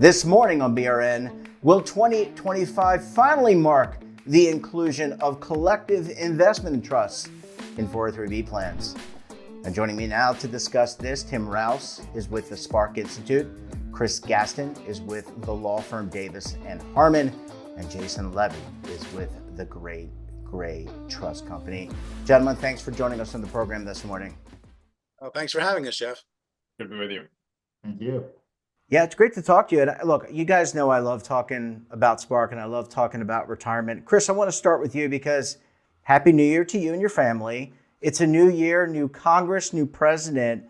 This morning on BRN, will 2025 finally mark the inclusion of collective investment trusts in 403B plans? And joining me now to discuss this, Tim Rouse is with the Spark Institute, Chris Gaston is with the law firm Davis and Harmon, and Jason Levy is with the Great Gray Trust Company. Gentlemen, thanks for joining us on the program this morning. Oh, thanks for having us, Jeff. Good to be with you. Thank you. Yeah, it's great to talk to you. And look, you guys know I love talking about Spark and I love talking about retirement. Chris, I want to start with you because Happy New Year to you and your family. It's a new year, new Congress, new president.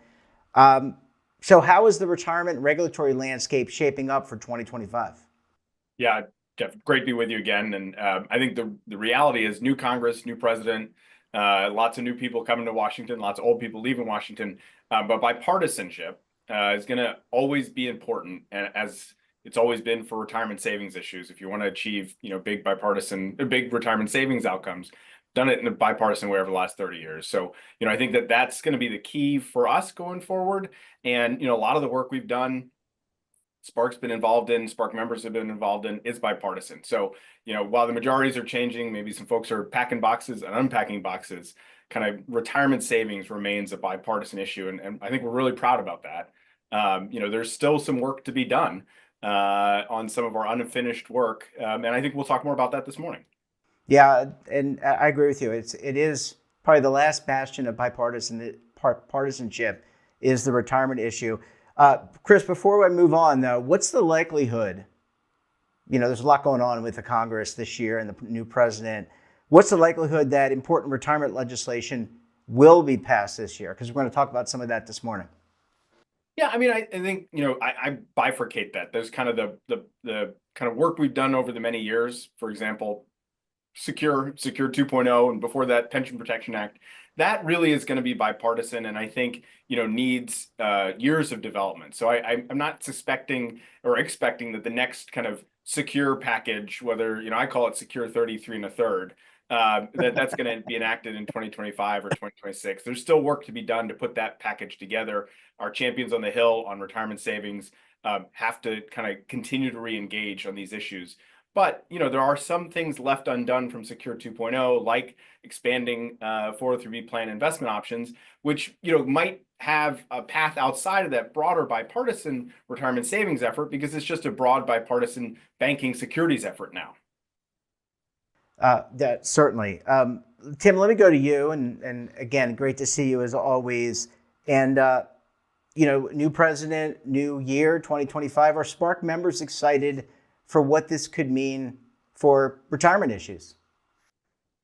So how is the retirement regulatory landscape shaping up for 2025? Yeah, Jeff, great to be with you again. And I think the reality is new Congress, new president, lots of new people coming to Washington, lots of old people leaving Washington. But bipartisanship is going to always be important, as it's always been for retirement savings issues. If you want to achieve, big retirement savings outcomes, done it in a bipartisan way over the last 30 years. So, I think that's going to be the key for us going forward. And, a lot of the work we've done, Spark members have been involved in, is bipartisan. So, while the majorities are changing, maybe some folks are packing boxes and unpacking boxes, kind of retirement savings remains a bipartisan issue. And I think we're really proud about that. There's still some work to be done on some of our unfinished work. And I think we'll talk more about that this morning. Yeah, and I agree with you. It is probably the last bastion of partisanship is the retirement issue. Chris, before I move on, though, what's the likelihood? There's a lot going on with the Congress this year and the new president. What's the likelihood that important retirement legislation will be passed this year? Because we're going to talk about some of that this morning. Yeah, I mean, I think, I bifurcate that. There's kind of the kind of work we've done over the many years. For example, Secure 2.0, and before that, Pension Protection Act. That really is going to be bipartisan, and I think needs years of development. So I'm not suspecting or expecting that the next kind of secure package, whether I call it Secure 33 and a third, that's going to be enacted in 2025 or 2026. There's still work to be done to put that package together. Our champions on the Hill on retirement savings have to kind of continue to re-engage on these issues. But, there are some things left undone from Secure 2.0, like expanding 403B plan investment options, which, might have a path outside of that broader bipartisan retirement savings effort, because it's just a broad bipartisan banking securities effort now. That certainly. Tim, let me go to you. And again, great to see you as always. And, new president, new year, 2025. Are Spark members excited for what this could mean for retirement issues?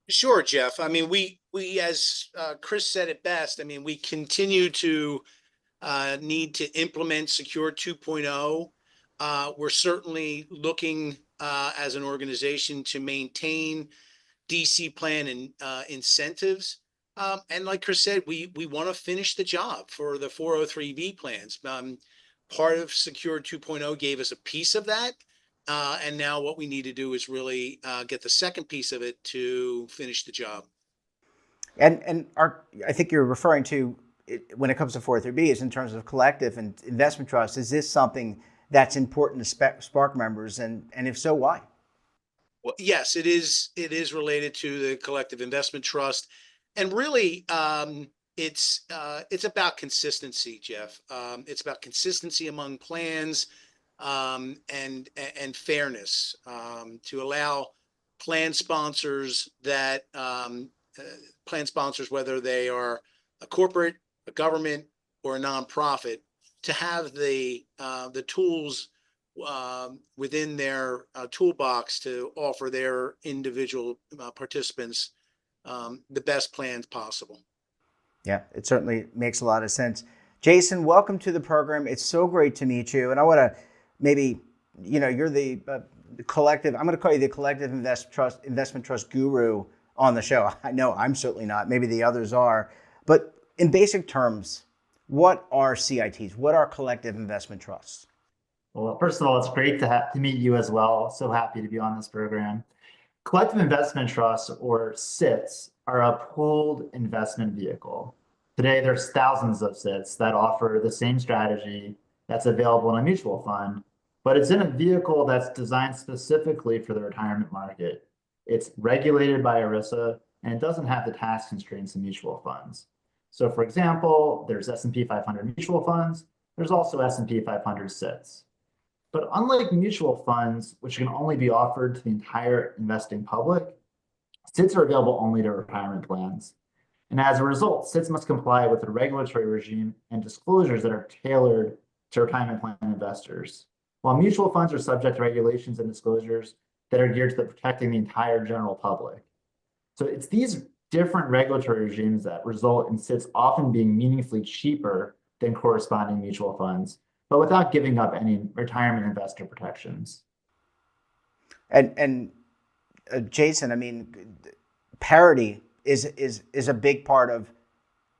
Sure, Jeff. I mean, we as Chris said it best, I mean, we continue to need to implement Secure 2.0. We're certainly looking as an organization to maintain DC plan and incentives. And like Chris said, we want to finish the job for the 403B plans. Part of Secure 2.0 gave us a piece of that. And now what we need to do is really get the second piece of it to finish the job. And I think you're referring to when it comes to 403B is in terms of collective and investment trust. Is this something that's important to Spark members? And if so, why? Well, yes, it is. It is related to the collective investment trust. And really, it's about consistency, Jeff. It's about consistency among plans. And fairness to allow plan sponsors whether they are a corporate, a government, or a nonprofit, to have the tools within their toolbox to offer their individual participants the best plans possible. Yeah, it certainly makes a lot of sense. Jason, welcome to the program. It's so great to meet you. And I want to maybe, you're the collective, I'm going to call you the collective investment trust guru on the show. I know I'm certainly not. Maybe the others are. But in basic terms, what are CITs? What are collective investment trusts? Well, first of all, it's great to meet you as well. So happy to be on this program. Collective investment trusts, or SITs, are a pooled investment vehicle. Today, there's thousands of SITs that offer the same strategy that's available in a mutual fund, but it's in a vehicle that's designed specifically for the retirement market. It's regulated by ERISA, and it doesn't have the tax constraints of mutual funds. So for example, there's S&P 500 mutual funds. There's also S&P 500 SITs. But unlike mutual funds, which can only be offered to the entire investing public, SITs are available only to retirement plans. And as a result, SITs must comply with a regulatory regime and disclosures that are tailored to retirement plan investors, while mutual funds are subject to regulations and disclosures that are geared to protecting the entire general public. So it's these different regulatory regimes that result in SITs often being meaningfully cheaper than corresponding mutual funds, but without giving up any retirement investor protections. And Jason, I mean, parity is a big part of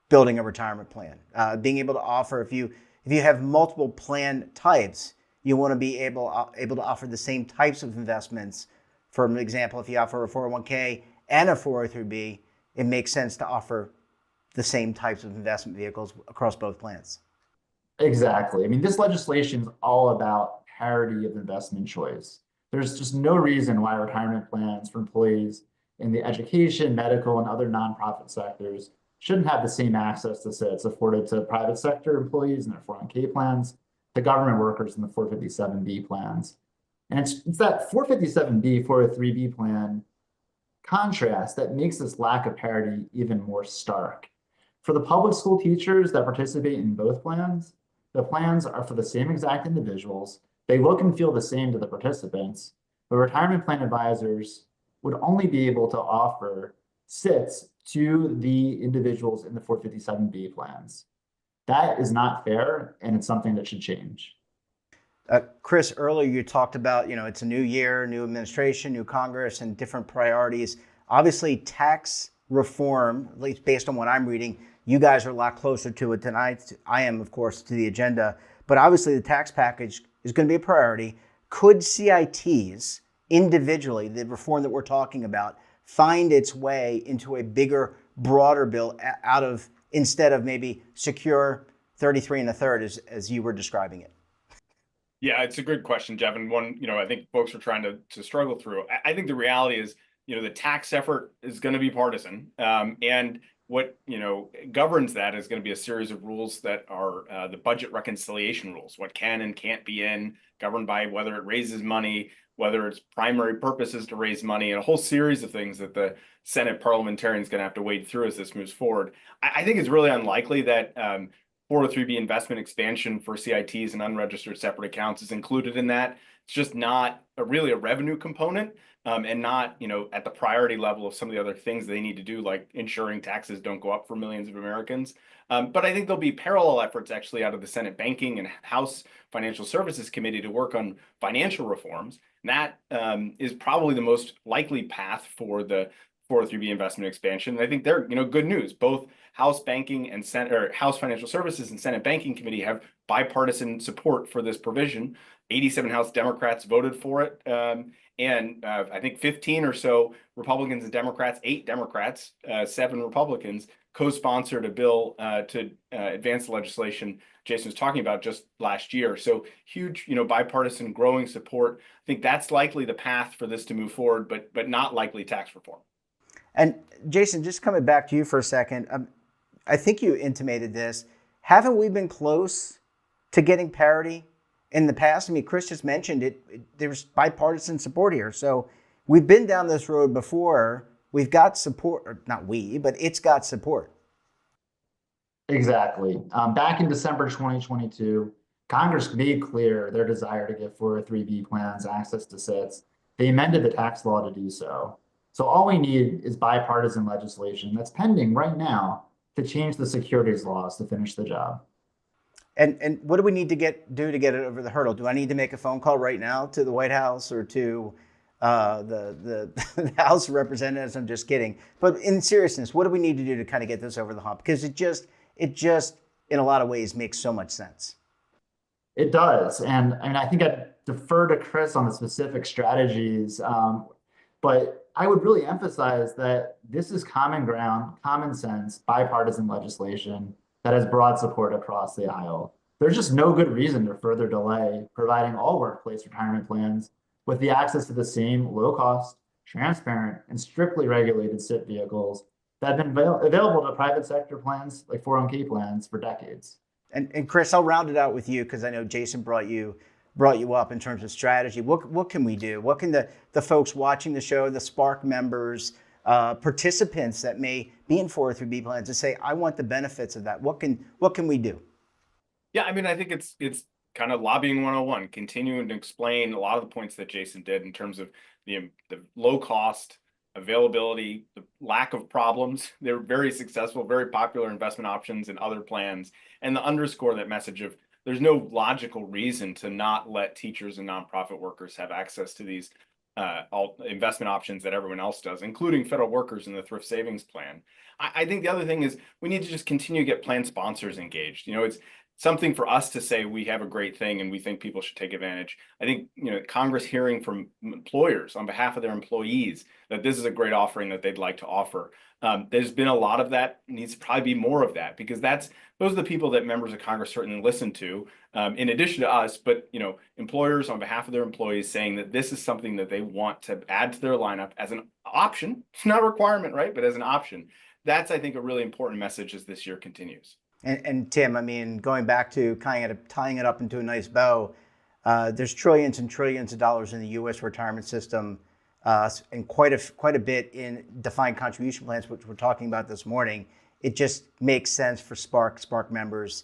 building a retirement plan. Being able to offer, if you have multiple plan types, you want to be able to offer the same types of investments. For an example, if you offer a 401k and a 403b, it makes sense to offer the same types of investment vehicles across both plans. Exactly. I mean, this legislation is all about parity of investment choice. There's just no reason why retirement plans for employees in the education, medical, and other nonprofit sectors shouldn't have the same access to SITs afforded to private sector employees in their 401k plans, to government workers in the 457B plans. And it's that 457B, 403B plan contrast that makes this lack of parity even more stark. For the public school teachers that participate in both plans, the plans are for the same exact individuals. They look and feel the same to the participants, but retirement plan advisors would only be able to offer SITs to the individuals in the 457B plans. That is not fair, and it's something that should change. Chris, earlier you talked about, it's a new year, new administration, new Congress, and different priorities. Obviously, tax reform, at least based on what I'm reading, you guys are a lot closer to it than I am, of course, to the agenda. But obviously, the tax package is going to be a priority. Could CITs individually, the reform that we're talking about, find its way into a bigger, broader bill instead of maybe secure 33 and a third as you were describing it? Yeah, it's a good question, Jeff, and one, I think folks are trying to struggle through. I think the reality is, the tax effort is going to be partisan, and what governs that is going to be a series of rules that are the budget reconciliation rules, what can and can't be in, governed by whether it raises money, whether its primary purpose is to raise money, and a whole series of things that the Senate parliamentarians going to have to wade through as this moves forward. I think it's really unlikely that 403B investment expansion for CITs and unregistered separate accounts is included in that. It's just not really a revenue component, and not at the priority level of some of the other things they need to do, like ensuring taxes don't go up for millions of Americans. But I think there'll be parallel efforts actually out of the Senate Banking and House Financial Services Committee to work on financial reforms. And that is probably the most likely path for the 403B investment expansion. And I think they're good news. Both House Banking and House Financial Services and Senate Banking Committee have bipartisan support for this provision. 87 House Democrats voted for it, and I think 15 or so Republicans and Democrats, 8 Democrats, 7 Republicans co-sponsored a bill to advance the legislation Jason was talking about just last year. So huge, bipartisan growing support. I think that's likely the path for this to move forward, but not likely tax reform. And Jason, just coming back to you for a second, I think you intimated this. Haven't we been close to getting parity in the past? I mean, Chris just mentioned it. There's bipartisan support here. So we've been down this road before. We've got support, or not we, but it's got support. Exactly. Back in December 2022, Congress made clear their desire to give 403B plans access to SITs. They amended the tax law to do so. So all we need is bipartisan legislation that's pending right now to change the securities laws to finish the job. And what do we need to do to get it over the hurdle? Do I need to make a phone call right now to the White House or to the House of Representatives? I'm just kidding. But in seriousness, what do we need to do to kind of get this over the hump? Because it just in a lot of ways makes so much sense. It does. And I mean, I think I'd defer to Chris on the specific strategies, but I would really emphasize that this is common ground, common sense, bipartisan legislation that has broad support across the aisle. There's just no good reason to further delay providing all workplace retirement plans with the access to the same low-cost, transparent, and strictly regulated SIP vehicles that have been available to private sector plans like 401k plans for decades. And Chris, I'll round it out with you because I know Jason brought you up in terms of strategy. What can we do? What can the folks watching the show, the Spark members, participants that may be in 403B plans to say, I want the benefits of that. What can we do? Yeah, I mean, I think it's kind of lobbying 101, continuing to explain a lot of the points that Jason did in terms of the low cost, availability, the lack of problems. They're very successful, very popular investment options in other plans, and the underscore that message of there's no logical reason to not let teachers and nonprofit workers have access to these investment options that everyone else does, including federal workers in the thrift savings plan. I think the other thing is we need to just continue to get plan sponsors engaged. It's something for us to say we have a great thing and we think people should take advantage. I think Congress hearing from employers on behalf of their employees that this is a great offering that they'd like to offer. There's been a lot of that, needs to probably be more of that, because those are the people that members of Congress certainly listen to, in addition to us, but employers on behalf of their employees saying that this is something that they want to add to their lineup as an option. It's not a requirement, right? But as an option. That's, I think, a really important message as this year continues. And Tim, I mean, going back to tying it up into a nice bow, there's trillions and trillions of dollars in the U.S. retirement system, and quite a bit in defined contribution plans, which we're talking about this morning. It just makes sense for Spark members,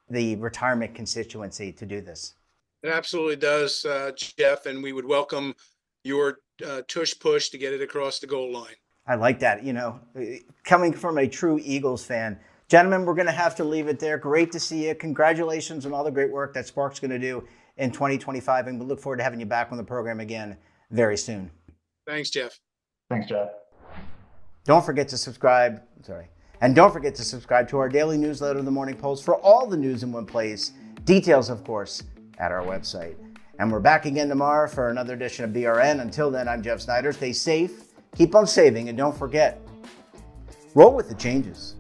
the retirement constituency, to do this. It absolutely does, Jeff, and we would welcome your tush push to get it across the goal line. I like that. Coming from a true Eagles fan. Gentlemen, we're going to have to leave it there. Great to see you. Congratulations on all the great work that Spark's going to do in 2025, and we look forward to having you back on the program again very soon. Thanks, Jeff. Thanks, Jeff. Don't forget to subscribe. And don't forget to subscribe to our daily newsletter, The Morning Post, for all the news in one place. Details, of course, at our website. And we're back again tomorrow for another edition of BRN. Until then, I'm Jeff Snyder. Stay safe, keep on saving, and don't forget, roll with the changes.